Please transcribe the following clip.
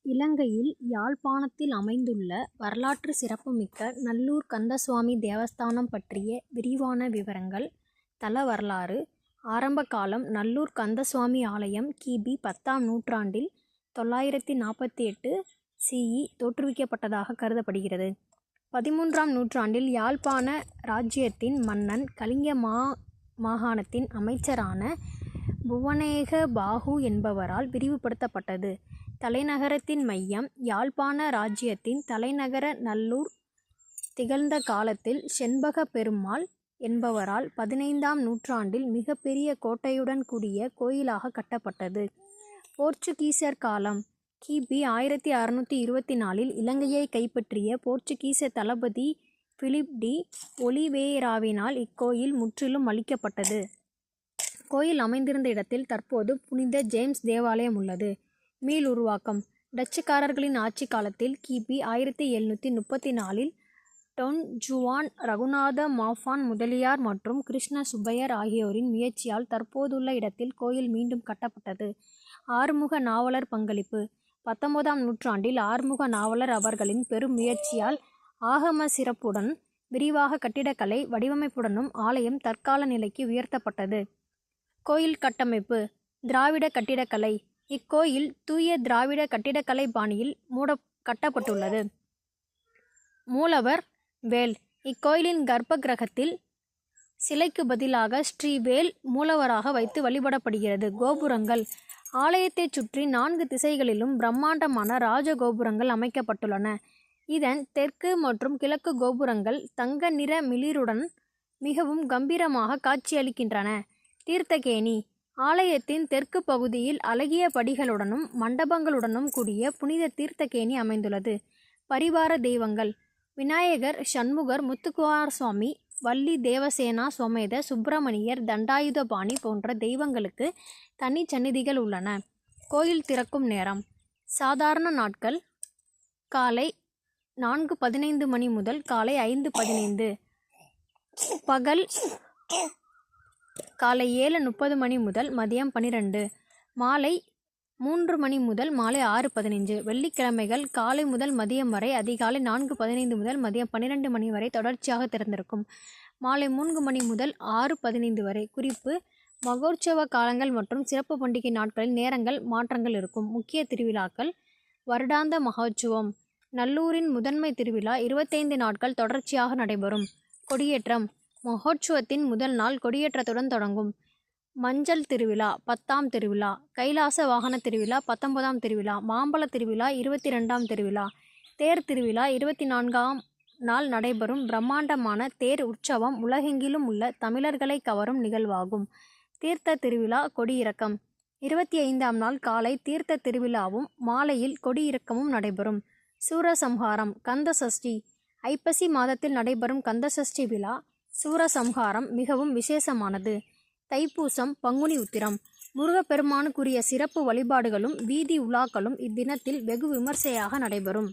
இலங்கையில் யாழ்ப்பாணத்தில் அமைந்துள்ள வரலாற்று சிறப்புமிக்க நல்லூர் கந்தசுவாமி தேவஸ்தானம் பற்றிய விரிவான விவரங்கள். தல வரலாறு. ஆரம்ப காலம். நல்லூர் கந்தசுவாமி ஆலயம் கி.பி. 10ஆம் நூற்றாண்டில் 948 CE தோற்றுவிக்கப்பட்டதாக கருதப்படுகிறது. 13ஆம் நூற்றாண்டில் யாழ்ப்பாண இராச்சியத்தின் மன்னன் கலிங்க மாகாணத்தின் அமைச்சரான புவனேகபாகு என்பவரால் விரிவுபடுத்தப்பட்டது. தலைநகரத்தின் மையம். யாழ்ப்பாண இராச்சியத்தின் தலைநகர நல்லூர் திகழ்ந்த காலத்தில் செண்பக பெருமாள் என்பவரால் 15ஆம் நூற்றாண்டில் மிகப்பெரிய கோட்டையுடன் கூடிய கோயிலாக கட்டப்பட்டது. போர்ச்சுகீசர் காலம். கி.பி. 1624இல் இலங்கையை கைப்பற்றிய போர்ச்சுகீச தளபதி பிலிப் டி ஒலிவேராவினால் இக்கோயில் முற்றிலும் அழிக்கப்பட்டது. கோயில் அமைந்திருந்த இடத்தில் தற்போது புனித ஜேம்ஸ் தேவாலயம் உள்ளது. மீளுருவாக்கம். டச்சுக்காரர்களின் ஆட்சி காலத்தில் கி.பி. 1734இல் டொன் ஜுவான் ரகுநாத மாஃபான் முதலியார் மற்றும் கிருஷ்ண சுப்பையர் ஆகியோரின் முயற்சியால் தற்போதுள்ள இடத்தில் கோயில் மீண்டும் கட்டப்பட்டது. ஆறுமுக நாவலர் பங்களிப்பு. 19ஆம் நூற்றாண்டில் ஆறுமுக நாவலர் அவர்களின் பெரும் முயற்சியால் ஆகம சிறப்புடன் விரிவாக கட்டிடக்கலை வடிவமைப்புடனும் ஆலயம் தற்கால நிலைக்கு உயர்த்தப்பட்டது. கோயில் கட்டமைப்பு. திராவிட கட்டிடக்கலை. இக்கோயில் தூய திராவிட கட்டிடக்கலை பாணியில் கட்டப்பட்டுள்ளது. மூலவர் வேல். இக்கோயிலின் கர்ப்ப கிரகத்தில் சிலைக்கு பதிலாக ஸ்ரீ வேல் மூலவராக வைத்து வழிபடப்படுகிறது. கோபுரங்கள். ஆலயத்தைச் சுற்றி 4 திசைகளிலும் பிரம்மாண்டமான ராஜகோபுரங்கள் அமைக்கப்பட்டுள்ளன. இதன் தெற்கு மற்றும் கிழக்கு கோபுரங்கள் தங்க நிற மிளிருடன் மிகவும் கம்பீரமாக காட்சியளிக்கின்றன. தீர்த்தகேணி. ஆலயத்தின் தெற்கு பகுதியில் அழகிய படிகளுடனும் மண்டபங்களுடனும் கூடிய புனித தீர்த்தகேணி அமைந்துள்ளது. பரிவார தெய்வங்கள். விநாயகர், சண்முகர், முத்துக்குமாரசுவாமி, வள்ளி தேவசேனா சோமேத சுப்பிரமணியர், தண்டாயுதபாணி போன்ற தெய்வங்களுக்கு தனி சந்நிதிகள் உள்ளன. கோயில் திறக்கும் நேரம். சாதாரண நாட்கள் காலை 4:15 மணி முதல் காலை 5:15. பகல் காலை 7:30 மணி முதல் மதியம் 12. மாலை 3 மணி முதல் மாலை 6:15. வெள்ளிக்கிழமைகள் காலை முதல் மதியம் வரை, அதிகாலை 4:15 முதல் மதியம் 12 மணி வரை தொடர்ச்சியாக திறந்திருக்கும். மாலை 3 மணி முதல் 6:15 வரை. குறிப்பு: மகோற்சவ காலங்கள் மற்றும் சிறப்பு பண்டிகை நாட்களில் நேரங்கள் மாற்றங்கள் இருக்கும். முக்கிய திருவிழாக்கள். வருடாந்த மகோற்சவம். நல்லூரின் முதன்மை திருவிழா 25 நாட்கள் தொடர்ச்சியாக நடைபெறும். கொடியேற்றம். மகோற்சவத்தின் முதல் நாள் கொடியேற்றத்துடன் தொடங்கும். மஞ்சள் திருவிழா 10ஆம் திருவிழா. கைலாச வாகன திருவிழா 19ஆம் திருவிழா. மாம்பழ திருவிழா 22ஆம் திருவிழா. தேர் திருவிழா 24ஆம் நாள் நடைபெறும் பிரம்மாண்டமான தேர் உற்சவம் உலகெங்கிலும் உள்ள தமிழர்களை கவரும் நிகழ்வாகும். தீர்த்த திருவிழா. கொடியிறக்கம். 25ஆம் நாள் காலை தீர்த்த திருவிழாவும் மாலையில் கொடியிறக்கமும் நடைபெறும். சூரசம்ஹாரம். கந்த சஷ்டி. ஐப்பசி மாதத்தில் நடைபெறும் கந்தசஷ்டி விழா சூரசம்ஹாரம் மிகவும் விசேஷமானது. தைப்பூசம். பங்குனி உத்திரம். முருகப்பெருமானுக்குரிய சிறப்பு வழிபாடுகளும் வீதி உலாக்களும் இத்தினத்தில் வெகு விமர்சையாக நடைபெறும்.